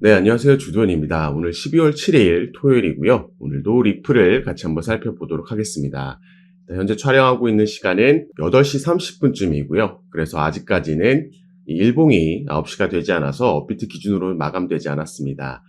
네, 안녕하세요. 주도현입니다. 오늘 12월 7일 토요일이고요. 오늘도 리플을 같이 한번 살펴보도록 하겠습니다. 현재 촬영하고 있는 시간은 8시 30분쯤이고요. 그래서 아직까지는 일봉이 9시가 되지 않아서 업비트 기준으로 마감되지 않았습니다.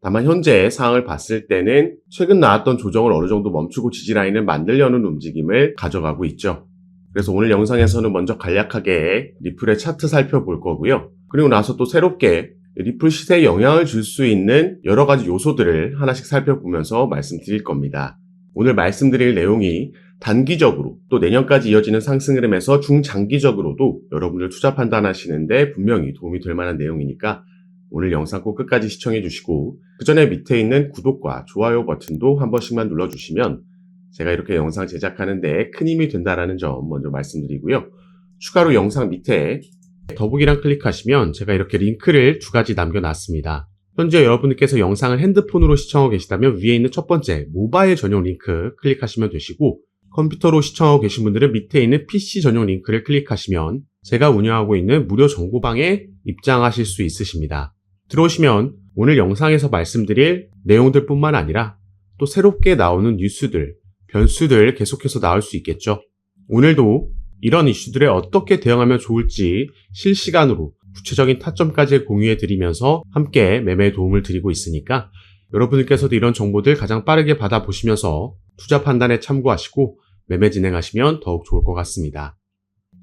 다만 현재 상황을 봤을 때는 최근 나왔던 조정을 어느 정도 멈추고 지지라인을 만들려는 움직임을 가져가고 있죠. 그래서 오늘 영상에서는 먼저 간략하게 리플의 차트 살펴볼 거고요. 그리고 나서 또 새롭게 리플 시세에 영향을 줄 수 있는 여러 가지 요소들을 하나씩 살펴보면서 말씀드릴 겁니다. 오늘 말씀드릴 내용이 단기적으로 또 내년까지 이어지는 상승 흐름에서 중장기적으로도 여러분들 투자 판단하시는데 분명히 도움이 될 만한 내용이니까 오늘 영상 꼭 끝까지 시청해 주시고 그 전에 밑에 있는 구독과 좋아요 버튼도 한 번씩만 눌러주시면 제가 이렇게 영상 제작하는데 큰 힘이 된다는 점 먼저 말씀드리고요. 추가로 영상 밑에 더보기란 클릭하시면 제가 이렇게 링크를 2가지 남겨놨습니다. 현재 여러분들께서 영상을 핸드폰으로 시청하고 계시다면 위에 있는 첫 번째 모바일 전용 링크 클릭하시면 되시고 컴퓨터로 시청하고 계신 분들은 밑에 있는 PC 전용 링크를 클릭하시면 제가 운영하고 있는 무료 정보방에 입장하실 수 있으십니다. 들어오시면 오늘 영상에서 말씀드릴 내용들 뿐만 아니라 또 새롭게 나오는 뉴스들, 변수들 계속해서 나올 수 있겠죠. 오늘도 이런 이슈들에 어떻게 대응하면 좋을지 실시간으로 구체적인 타점까지 공유해드리면서 함께 매매에 도움을 드리고 있으니까 여러분들께서도 이런 정보들 가장 빠르게 받아보시면서 투자 판단에 참고하시고 매매 진행하시면 더욱 좋을 것 같습니다.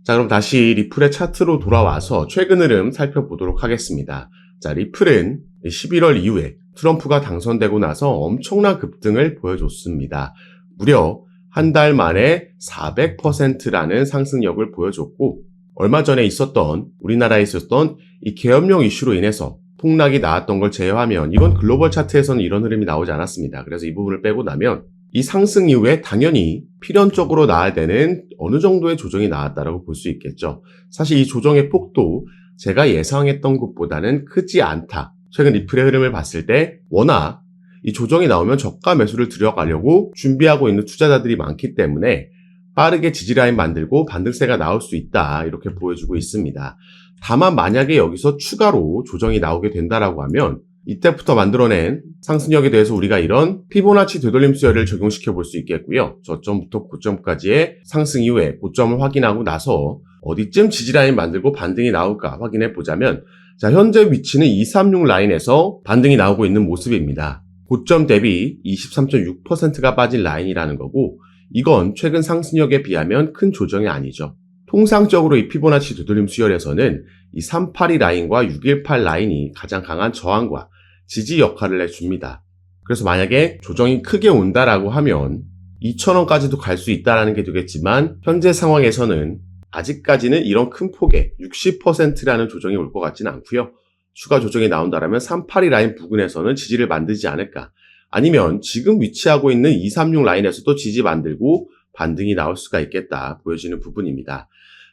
자, 그럼 다시 리플의 차트로 돌아와서 최근 흐름 살펴보도록 하겠습니다. 자, 리플은 11월 이후에 트럼프가 당선되고 나서 엄청난 급등을 보여줬습니다. 무려 한 달 만에 400%라는 상승력을 보여줬고 얼마 전에 있었던 우리나라에 있었던 이 계엄령 이슈로 인해서 폭락이 나왔던 걸 제외하면 이건 글로벌 차트에서는 이런 흐름이 나오지 않았습니다. 그래서 이 부분을 빼고 나면 이 상승 이후에 당연히 필연적으로 나와야 되는 어느 정도의 조정이 나왔다라고 볼 수 있겠죠. 사실 이 조정의 폭도 제가 예상했던 것보다는 크지 않다. 최근 리플의 흐름을 봤을 때 워낙 이 조정이 나오면 저가 매수를 들어가려고 준비하고 있는 투자자들이 많기 때문에 빠르게 지지라인 만들고 반등세가 나올 수 있다 이렇게 보여주고 있습니다. 다만 만약에 여기서 추가로 조정이 나오게 된다라고 하면 이때부터 만들어낸 상승력에 대해서 우리가 이런 피보나치 되돌림 수열을 적용시켜 볼 수 있겠고요. 저점부터 고점까지의 상승 이후에 고점을 확인하고 나서 어디쯤 지지라인 만들고 반등이 나올까 확인해 보자면 자, 현재 위치는 236 라인에서 반등이 나오고 있는 모습입니다. 고점 대비 23.6%가 빠진 라인이라는 거고 이건 최근 상승력에 비하면 큰 조정이 아니죠. 통상적으로 이 피보나치 되돌림 수열에서는 이 382 라인과 618 라인이 가장 강한 저항과 지지 역할을 해줍니다. 그래서 만약에 조정이 크게 온다라고 하면 2,000원까지도 갈 수 있다는 게 되겠지만 현재 상황에서는 아직까지는 이런 큰 폭의 60%라는 조정이 올 것 같지는 않고요. 추가 조정이 나온다면 382 라인 부근에서는 지지를 만들지 않을까. 아니면 지금 위치하고 있는 236 라인에서도 지지 만들고 반등이 나올 수가 있겠다 보여지는 부분입니다.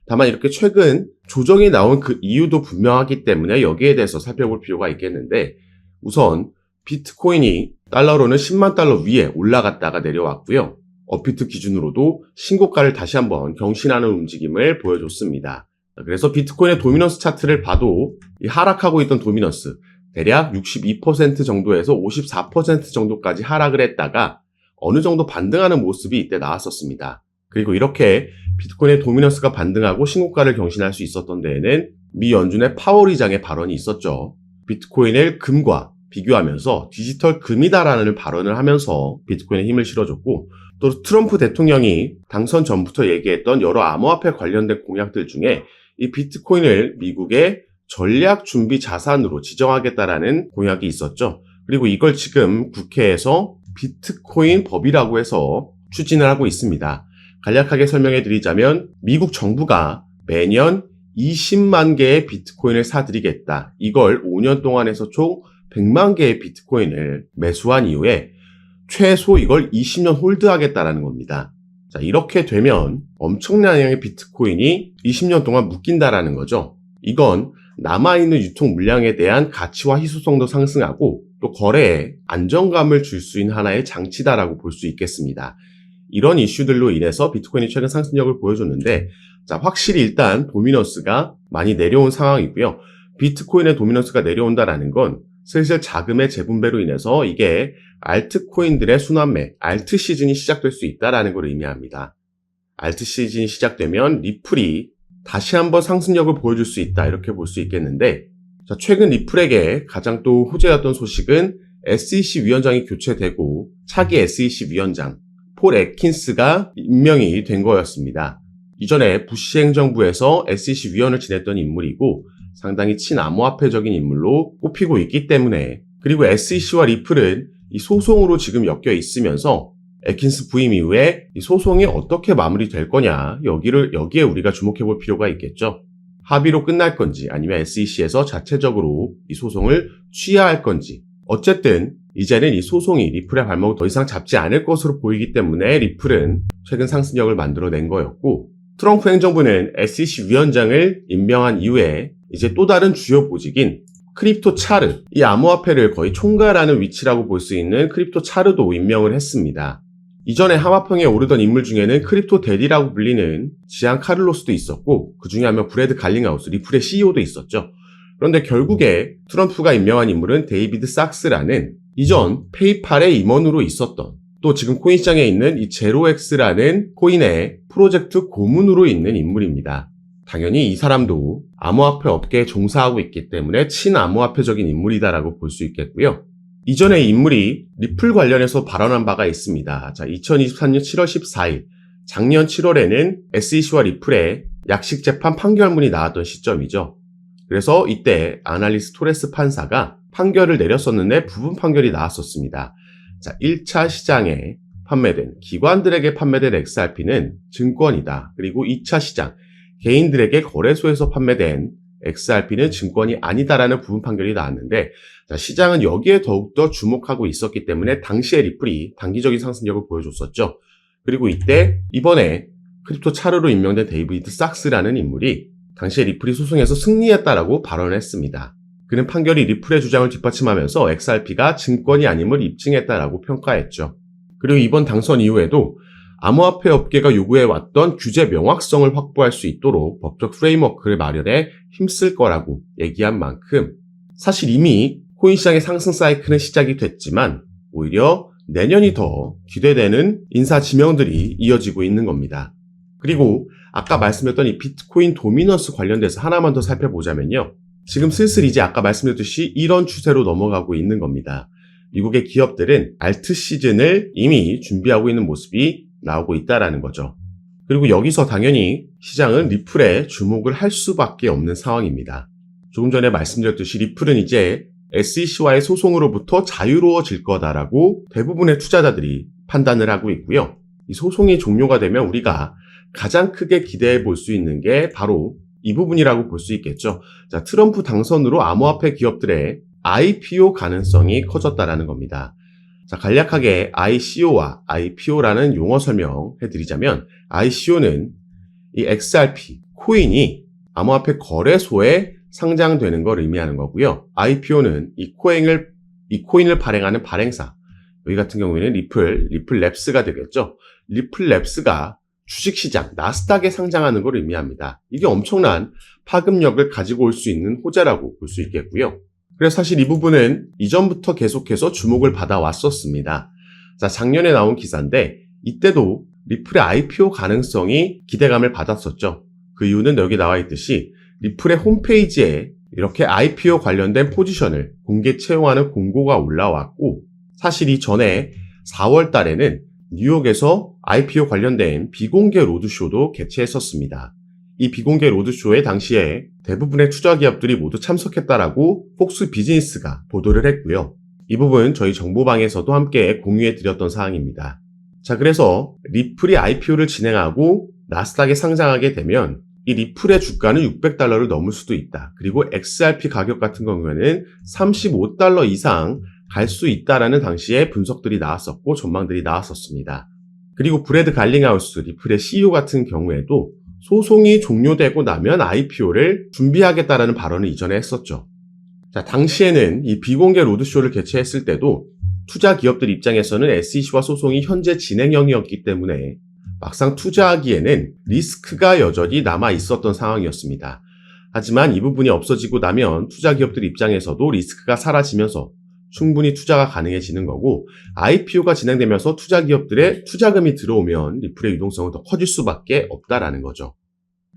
다만 이렇게 최근 조정이 나온 그 이유도 분명하기 때문에 여기에 대해서 살펴볼 필요가 있겠는데 우선 비트코인이 달러로는 10만 달러 위에 올라갔다가 내려왔고요. 업비트 기준으로도 신고가를 다시 한번 경신하는 움직임을 보여줬습니다. 그래서 비트코인의 도미넌스 차트를 봐도 이 하락하고 있던 도미넌스 대략 62% 정도에서 54% 정도까지 하락을 했다가 어느 정도 반등하는 모습이 이때 나왔었습니다. 그리고 이렇게 비트코인의 도미넌스가 반등하고 신고가를 경신할 수 있었던 데에는 미 연준의 파월 의장의 발언이 있었죠. 비트코인을 금과 비교하면서 디지털 금이다라는 발언을 하면서 비트코인에 힘을 실어줬고 또 트럼프 대통령이 당선 전부터 얘기했던 여러 암호화폐 관련된 공약들 중에 이 비트코인을 미국의 전략 준비 자산으로 지정하겠다라는 공약이 있었죠. 그리고 이걸 지금 국회에서 비트코인 법이라고 해서 추진을 하고 있습니다. 간략하게 설명해 드리자면 미국 정부가 매년 20만 개의 비트코인을 사들이겠다. 이걸 5년 동안 해서 총 100만 개의 비트코인을 매수한 이후에 최소 이걸 20년 홀드하겠다라는 겁니다. 자, 이렇게 되면 엄청난 양의 비트코인이 20년 동안 묶인다라는 거죠. 이건 남아있는 유통 물량에 대한 가치와 희소성도 상승하고 또 거래에 안정감을 줄 수 있는 하나의 장치다라고 볼 수 있겠습니다. 이런 이슈들로 인해서 비트코인이 최근 상승력을 보여줬는데 자, 확실히 일단 도미넌스가 많이 내려온 상황이고요. 비트코인의 도미넌스가 내려온다라는 건 슬슬 자금의 재분배로 인해서 이게 알트코인들의 순환매, 알트 시즌이 시작될 수 있다는 걸 의미합니다. 알트 시즌이 시작되면 리플이 다시 한번 상승력을 보여줄 수 있다, 이렇게 볼 수 있겠는데, 자, 최근 리플에게 가장 또 호재였던 소식은 SEC 위원장이 교체되고 차기 SEC 위원장 폴 애킨스가 임명이 된 거였습니다. 이전에 부시 행정부에서 SEC 위원을 지냈던 인물이고 상당히 친암호화폐적인 인물로 꼽히고 있기 때문에, 그리고 SEC와 리플은 이 소송으로 지금 엮여 있으면서 애킨스 부임 이후에 이 소송이 어떻게 마무리될 거냐, 여기에 우리가 주목해 볼 필요가 있겠죠. 합의로 끝날 건지 아니면 SEC에서 자체적으로 이 소송을 취하할 건지, 어쨌든 이제는 이 소송이 리플의 발목을 더 이상 잡지 않을 것으로 보이기 때문에 리플은 최근 상승력을 만들어낸 거였고, 트럼프 행정부는 SEC 위원장을 임명한 이후에 이제 또 다른 주요 보직인 크립토 차르, 이 암호화폐를 거의 총괄하는 위치라고 볼 수 있는 크립토 차르도 임명을 했습니다. 이전에 하마평에 오르던 인물 중에는 크립토 대디라고 불리는 지안 카를로스도 있었고, 그 중에 하면 브래드 갈링하우스, 리플의 CEO도 있었죠. 그런데 결국에 트럼프가 임명한 인물은 데이비드 sak스라는 이전 페이팔의 임원으로 있었던, 또 지금 코인 시장에 있는 이 제로엑스라는 코인의 프로젝트 고문으로 있는 인물입니다. 당연히 이 사람도 암호화폐 업계에 종사하고 있기 때문에 친암호화폐적인 인물이다라고 볼 수 있겠고요. 이전에 이 인물이 리플 관련해서 발언한 바가 있습니다. 자, 2023년 7월 14일, 작년 7월에는 SEC와 리플의 약식 재판 판결문이 나왔던 시점이죠. 그래서 이때 아날리스 토레스 판사가 판결을 내렸었는데 부분 판결이 나왔었습니다. 자, 1차 시장에 판매된, 기관들에게 판매된 XRP는 증권이다. 그리고 2차 시장, 개인들에게 거래소에서 판매된 XRP는 증권이 아니다라는 부분 판결이 나왔는데, 자, 시장은 여기에 더욱더 주목하고 있었기 때문에 당시에 리플이 단기적인 상승력을 보여줬었죠. 그리고 이번에 크립토 차르로 임명된 데이비드 sak스라는 인물이 당시에 리플이 소송에서 승리했다라고 발언을 했습니다. 그는 판결이 리플의 주장을 뒷받침하면서 XRP가 증권이 아님을 입증했다라고 평가했죠. 그리고 이번 당선 이후에도 암호화폐 업계가 요구해왔던 규제 명확성을 확보할 수 있도록 법적 프레임워크를 마련해 힘쓸 거라고 얘기한 만큼, 사실 이미 코인 시장의 상승 사이클은 시작이 됐지만 오히려 내년이 더 기대되는 인사 지명들이 이어지고 있는 겁니다. 그리고 아까 말씀드렸던 이 비트코인 도미넌스 관련돼서 하나만 더 살펴보자면요. 지금 슬슬 이제 아까 말씀드렸듯이 이런 추세로 넘어가고 있는 겁니다. 미국의 기업들은 알트 시즌을 이미 준비하고 있는 모습이 나오고 있다라는 거죠. 그리고 여기서 당연히 시장은 리플에 주목을 할 수밖에 없는 상황입니다. 조금 전에 말씀드렸듯이 리플은 이제 SEC와의 소송으로부터 자유로워질 거다라고 대부분의 투자자들이 판단을 하고 있고요. 이 소송이 종료가 되면 우리가 가장 크게 기대해 볼 수 있는 게 바로 이 부분이라고 볼 수 있겠죠. 자, 트럼프 당선으로 암호화폐 기업들의 IPO 가능성이 커졌다라는 겁니다. 자, 간략하게 ICO와 IPO라는 용어 설명해 드리자면, ICO는 이 XRP, 코인이 암호화폐 거래소에 상장되는 걸 의미하는 거고요. IPO는 이 코인을 발행하는 발행사, 여기 같은 경우에는 리플랩스가 되겠죠. 리플랩스가 주식시장, 나스닥에 상장하는 걸 의미합니다. 이게 엄청난 파급력을 가지고 올 수 있는 호재라고 볼 수 있겠고요. 그래서 사실 이 부분은 이전부터 계속해서 주목을 받아왔었습니다. 자, 작년에 나온 기사인데 이때도 리플의 IPO 가능성이 기대감을 받았었죠. 그 이유는 여기 나와 있듯이 리플의 홈페이지에 이렇게 IPO 관련된 포지션을 공개 채용하는 공고가 올라왔고, 사실 이전에 4월 달에는 뉴욕에서 IPO 관련된 비공개 로드쇼도 개최했었습니다. 이 비공개 로드쇼에 당시에 대부분의 투자 기업들이 모두 참석했다라고 폭스 비즈니스가 보도를 했고요. 이 부분 저희 정보방에서도 함께 공유해 드렸던 사항입니다. 자, 그래서 리플이 IPO를 진행하고 나스닥에 상장하게 되면 이 리플의 주가는 $600를 넘을 수도 있다. 그리고 XRP 가격 같은 경우에는 $35 이상 갈 수 있다라는 당시에 분석들이 나왔었고 전망들이 나왔었습니다. 그리고 브래드 갈링하우스, 리플의 CEO 같은 경우에도 소송이 종료되고 나면 IPO를 준비하겠다라는 발언을 이전에 했었죠. 자, 당시에는 이 비공개 로드쇼를 개최했을 때도 투자 기업들 입장에서는 SEC와 소송이 현재 진행형이었기 때문에 막상 투자하기에는 리스크가 여전히 남아 있었던 상황이었습니다. 하지만 이 부분이 없어지고 나면 투자 기업들 입장에서도 리스크가 사라지면서 충분히 투자가 가능해지는 거고, IPO가 진행되면서 투자 기업들의 투자금이 들어오면 리플의 유동성은 더 커질 수밖에 없다라는 거죠.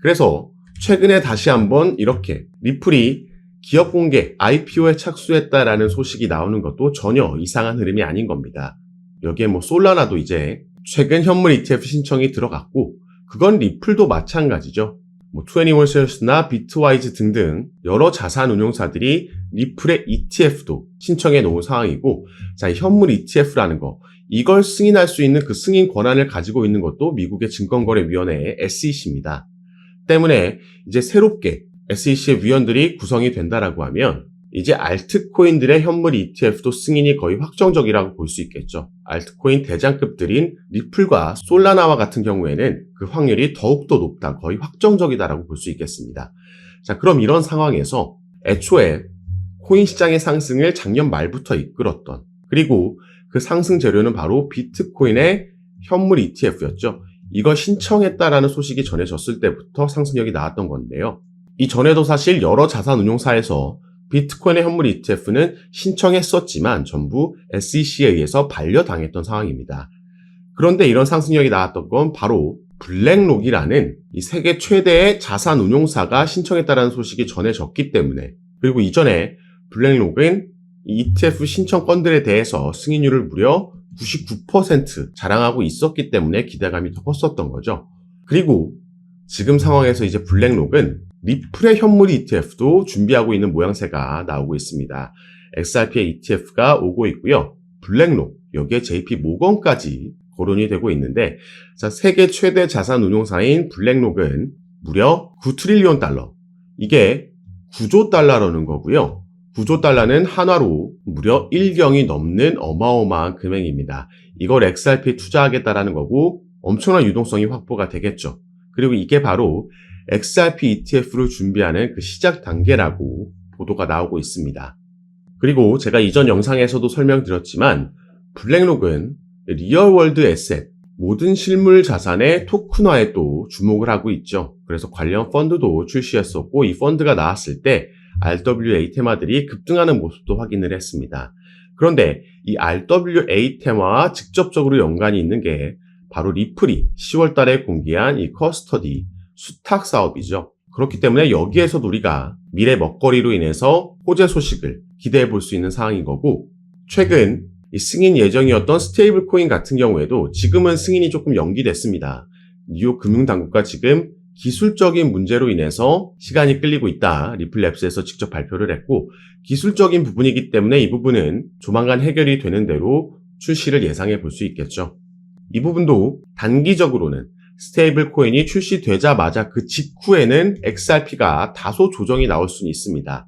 그래서 최근에 다시 한번 이렇게 리플이 기업 공개 IPO에 착수했다라는 소식이 나오는 것도 전혀 이상한 흐름이 아닌 겁니다. 여기에 솔라나도 이제 최근 현물 ETF 신청이 들어갔고, 그건 리플도 마찬가지죠. 21셀스나 비트와이즈 등등 여러 자산 운용사들이 리플의 ETF도 신청해 놓은 상황이고, 자, 이 현물 ETF라는 거, 이걸 승인할 수 있는 그 승인 권한을 가지고 있는 것도 미국의 증권거래위원회의 SEC입니다. 때문에 이제 새롭게 SEC의 위원들이 구성이 된다라고 하면 이제 알트코인들의 현물 ETF도 승인이 거의 확정적이라고 볼 수 있겠죠. 알트코인 대장급들인 리플과 솔라나와 같은 경우에는 그 확률이 더욱더 높다, 거의 확정적이다라고 볼 수 있겠습니다. 자, 그럼 이런 상황에서 애초에 코인 시장의 상승을 작년 말부터 이끌었던, 그리고 그 상승 재료는 바로 비트코인의 현물 ETF였죠. 이걸 신청했다라는 소식이 전해졌을 때부터 상승력이 나왔던 건데요. 이 전에도 사실 여러 자산 운용사에서 비트코인의 현물 ETF는 신청했었지만 전부 SEC에 의해서 반려당했던 상황입니다. 그런데 이런 상승력이 나왔던 건 바로 블랙록이라는 이 세계 최대의 자산 운용사가 신청했다라는 소식이 전해졌기 때문에, 그리고 이전에 블랙록은 이 ETF 신청 건들에 대해서 승인율을 무려 99% 자랑하고 있었기 때문에 기대감이 더 컸었던 거죠. 그리고 지금 상황에서 이제 블랙록은 리플의 현물 ETF도 준비하고 있는 모양새가 나오고 있습니다. XRP의 ETF가 오고 있고요. 블랙록, 여기에 JP 모건까지 거론이 되고 있는데, 자, 세계 최대 자산 운용사인 블랙록은 무려 9트릴리온 달러, 이게 9조 달러라는 거고요. 9조 달러는 한화로 무려 1경이 넘는 어마어마한 금액입니다. 이걸 XRP에 투자하겠다라는 거고 엄청난 유동성이 확보가 되겠죠. 그리고 이게 바로 XRP ETF를 준비하는 그 시작 단계라고 보도가 나오고 있습니다. 그리고 제가 이전 영상에서도 설명드렸지만 블랙록은 리얼월드 에셋, 모든 실물 자산의 토큰화에 또 주목을 하고 있죠. 그래서 관련 펀드도 출시했었고, 이 펀드가 나왔을 때 RWA 테마들이 급등하는 모습도 확인을 했습니다. 그런데 이 RWA 테마와 직접적으로 연관이 있는 게 바로 리플이 10월 달에 공개한 이 커스터디 수탁 사업이죠. 그렇기 때문에 여기에서도 우리가 미래 먹거리로 인해서 호재 소식을 기대해 볼 수 있는 상황인 거고, 최근 이 승인 예정이었던 스테이블 코인 같은 경우에도 지금은 승인이 조금 연기됐습니다. 뉴욕 금융당국과 지금 기술적인 문제로 인해서 시간이 끌리고 있다, 리플랩스에서 직접 발표를 했고, 기술적인 부분이기 때문에 이 부분은 조만간 해결이 되는 대로 출시를 예상해 볼 수 있겠죠. 이 부분도 단기적으로는 스테이블 코인이 출시되자마자 그 직후에는 XRP가 다소 조정이 나올 수는 있습니다.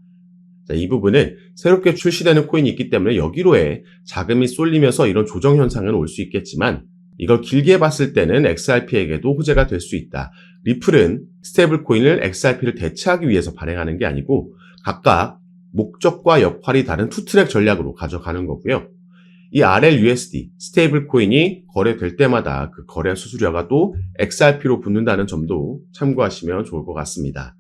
자, 이 부분은 새롭게 출시되는 코인이 있기 때문에 여기로의 자금이 쏠리면서 이런 조정 현상은 올 수 있겠지만, 이걸 길게 봤을 때는 XRP에게도 호재가 될 수 있다. 리플은 스테이블 코인을 XRP를 대체하기 위해서 발행하는 게 아니고 각각 목적과 역할이 다른 투트랙 전략으로 가져가는 거고요. 이 RLUSD 스테이블 코인이 거래될 때마다 그 거래 수수료가 또 XRP로 붙는다는 점도 참고하시면 좋을 것 같습니다.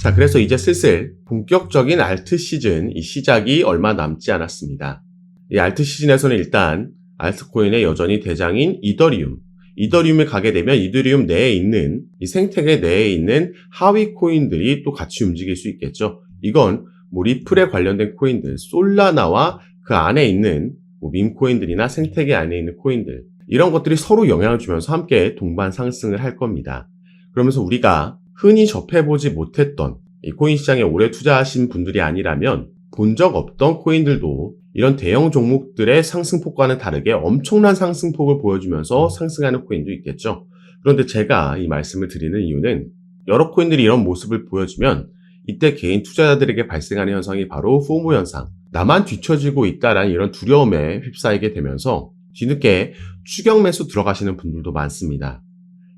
자, 그래서 이제 슬슬 본격적인 알트 시즌, 이 시작이 얼마 남지 않았습니다. 이 알트 시즌에서는 일단 알트코인의 여전히 대장인 이더리움에 가게 되면 이더리움 내에 있는, 이 생태계 내에 있는 하위 코인들이 또 같이 움직일 수 있겠죠. 이건 리플에 관련된 코인들, 솔라나와 그 안에 있는 밈코인들이나 생태계 안에 있는 코인들, 이런 것들이 서로 영향을 주면서 함께 동반 상승을 할 겁니다. 그러면서 우리가 흔히 접해보지 못했던 이 코인 시장에 오래 투자하신 분들이 아니라면 본 적 없던 코인들도 이런 대형 종목들의 상승폭과는 다르게 엄청난 상승폭을 보여주면서 상승하는 코인도 있겠죠. 그런데 제가 이 말씀을 드리는 이유는 여러 코인들이 이런 모습을 보여주면 이때 개인 투자자들에게 발생하는 현상이 바로 포모 현상, 나만 뒤처지고 있다라는 이런 두려움에 휩싸이게 되면서 뒤늦게 추격 매수 들어가시는 분들도 많습니다.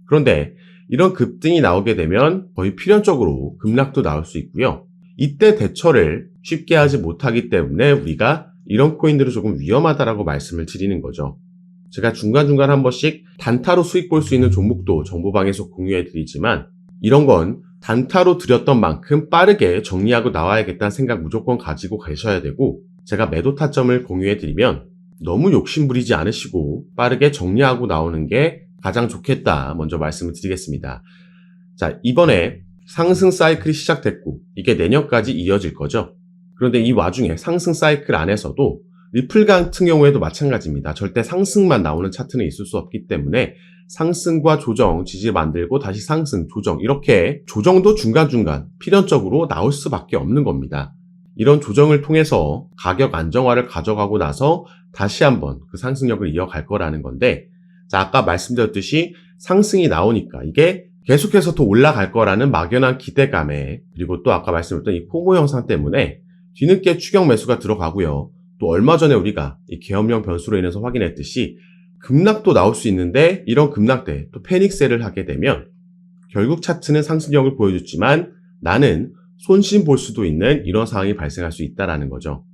그런데 이런 급등이 나오게 되면 거의 필연적으로 급락도 나올 수 있고요. 이때 대처를 쉽게 하지 못하기 때문에 우리가 이런 코인들은 조금 위험하다라고 말씀을 드리는 거죠. 제가 중간중간 한 번씩 단타로 수익 볼 수 있는 종목도 정보방에서 공유해 드리지만 이런 건 단타로 들였던 만큼 빠르게 정리하고 나와야겠다는 생각 무조건 가지고 가셔야 되고, 제가 매도 타점을 공유해드리면 너무 욕심부리지 않으시고 빠르게 정리하고 나오는 게 가장 좋겠다 먼저 말씀을 드리겠습니다. 자, 이번에 상승 사이클이 시작됐고 이게 내년까지 이어질 거죠. 그런데 이 와중에 상승 사이클 안에서도 리플 같은 경우에도 마찬가지입니다. 절대 상승만 나오는 차트는 있을 수 없기 때문에 상승과 조정, 지지 만들고 다시 상승, 조정, 이렇게 조정도 중간중간 필연적으로 나올 수밖에 없는 겁니다. 이런 조정을 통해서 가격 안정화를 가져가고 나서 다시 한번 그 상승력을 이어갈 거라는 건데, 자, 아까 말씀드렸듯이 상승이 나오니까 이게 계속해서 더 올라갈 거라는 막연한 기대감에, 그리고 또 아까 말씀드렸던 이 포모 현상 때문에 뒤늦게 추격 매수가 들어가고요. 또 얼마 전에 우리가 이 계엄령 변수로 인해서 확인했듯이 급락도 나올 수 있는데, 이런 급락 때 또 패닉셀을 하게 되면 결국 차트는 상승력을 보여줬지만 나는 손실 볼 수도 있는 이런 상황이 발생할 수 있다는 거죠.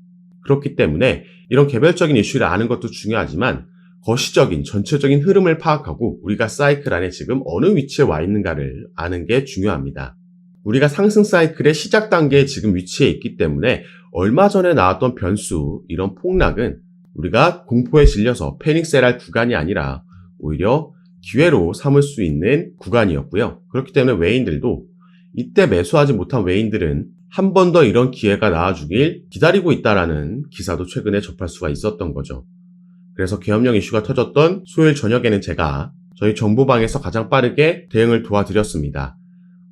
그렇기 때문에 이런 개별적인 이슈를 아는 것도 중요하지만 거시적인 전체적인 흐름을 파악하고 우리가 사이클 안에 지금 어느 위치에 와 있는가를 아는 게 중요합니다. 우리가 상승 사이클의 시작 단계에 지금 위치해 있기 때문에 얼마 전에 나왔던 변수, 이런 폭락은 우리가 공포에 질려서 패닉셀할 구간이 아니라 오히려 기회로 삼을 수 있는 구간이었고요. 그렇기 때문에 외인들도 이때 매수하지 못한 외인들은 한 번 더 이런 기회가 나와주길 기다리고 있다라는 기사도 최근에 접할 수가 있었던 거죠. 그래서 계엄령 이슈가 터졌던 수요일 저녁에는 제가 저희 정보방에서 가장 빠르게 대응을 도와드렸습니다.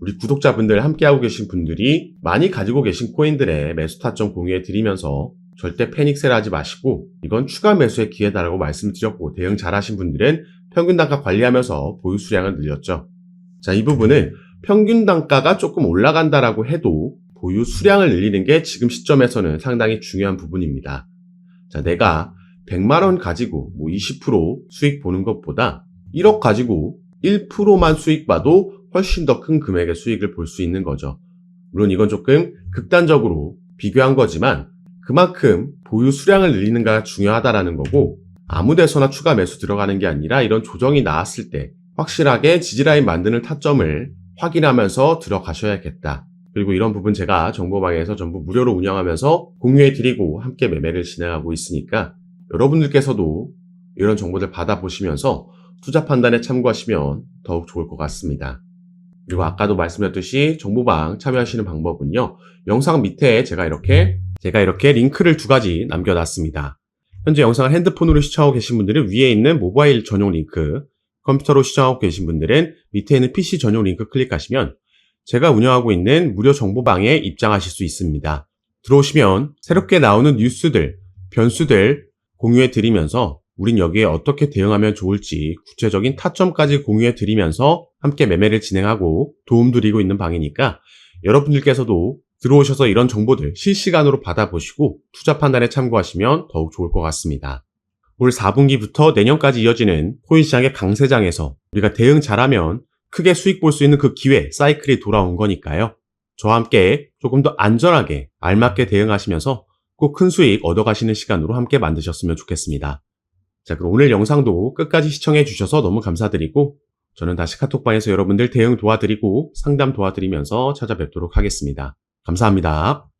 우리 구독자분들, 함께하고 계신 분들이 많이 가지고 계신 코인들의 매수 타점 공유해 드리면서 절대 패닉셀 하지 마시고 이건 추가 매수의 기회다라고 말씀드렸고, 대응 잘하신 분들은 평균 단가 관리하면서 보유 수량을 늘렸죠. 자, 이 부분은 평균 단가가 조금 올라간다라고 해도 보유 수량을 늘리는 게 지금 시점에서는 상당히 중요한 부분입니다. 자, 내가 100만원 가지고 20% 수익 보는 것보다 1억 가지고 1%만 수익 봐도 훨씬 더 큰 금액의 수익을 볼 수 있는 거죠. 물론 이건 조금 극단적으로 비교한 거지만 그만큼 보유 수량을 늘리는가 중요하다라는 거고, 아무 데서나 추가 매수 들어가는 게 아니라 이런 조정이 나왔을 때 확실하게 지지라인 만드는 타점을 확인하면서 들어가셔야겠다. 그리고 이런 부분 제가 정보방에서 전부 무료로 운영하면서 공유해드리고 함께 매매를 진행하고 있으니까 여러분들께서도 이런 정보들 받아보시면서 투자 판단에 참고하시면 더욱 좋을 것 같습니다. 그리고 아까도 말씀드렸듯이 정보방 참여하시는 방법은요, 영상 밑에 제가 이렇게 링크를 2가지 남겨놨습니다. 현재 영상을 핸드폰으로 시청하고 계신 분들은 위에 있는 모바일 전용 링크, 컴퓨터로 시청하고 계신 분들은 밑에 있는 PC 전용 링크 클릭하시면 제가 운영하고 있는 무료 정보방에 입장하실 수 있습니다. 들어오시면 새롭게 나오는 뉴스들, 변수들 공유해 드리면서 우린 여기에 어떻게 대응하면 좋을지 구체적인 타점까지 공유해 드리면서 함께 매매를 진행하고 도움드리고 있는 방이니까 여러분들께서도 들어오셔서 이런 정보들 실시간으로 받아보시고 투자 판단에 참고하시면 더욱 좋을 것 같습니다. 올 4분기부터 내년까지 이어지는 코인 시장의 강세장에서 우리가 대응 잘하면 크게 수익 볼 수 있는 그 기회, 사이클이 돌아온 거니까요. 저와 함께 조금 더 안전하게 알맞게 대응하시면서 꼭 큰 수익 얻어가시는 시간으로 함께 만드셨으면 좋겠습니다. 자, 그럼 오늘 영상도 끝까지 시청해 주셔서 너무 감사드리고 저는 다시 카톡방에서 여러분들 대응 도와드리고 상담 도와드리면서 찾아뵙도록 하겠습니다. 감사합니다.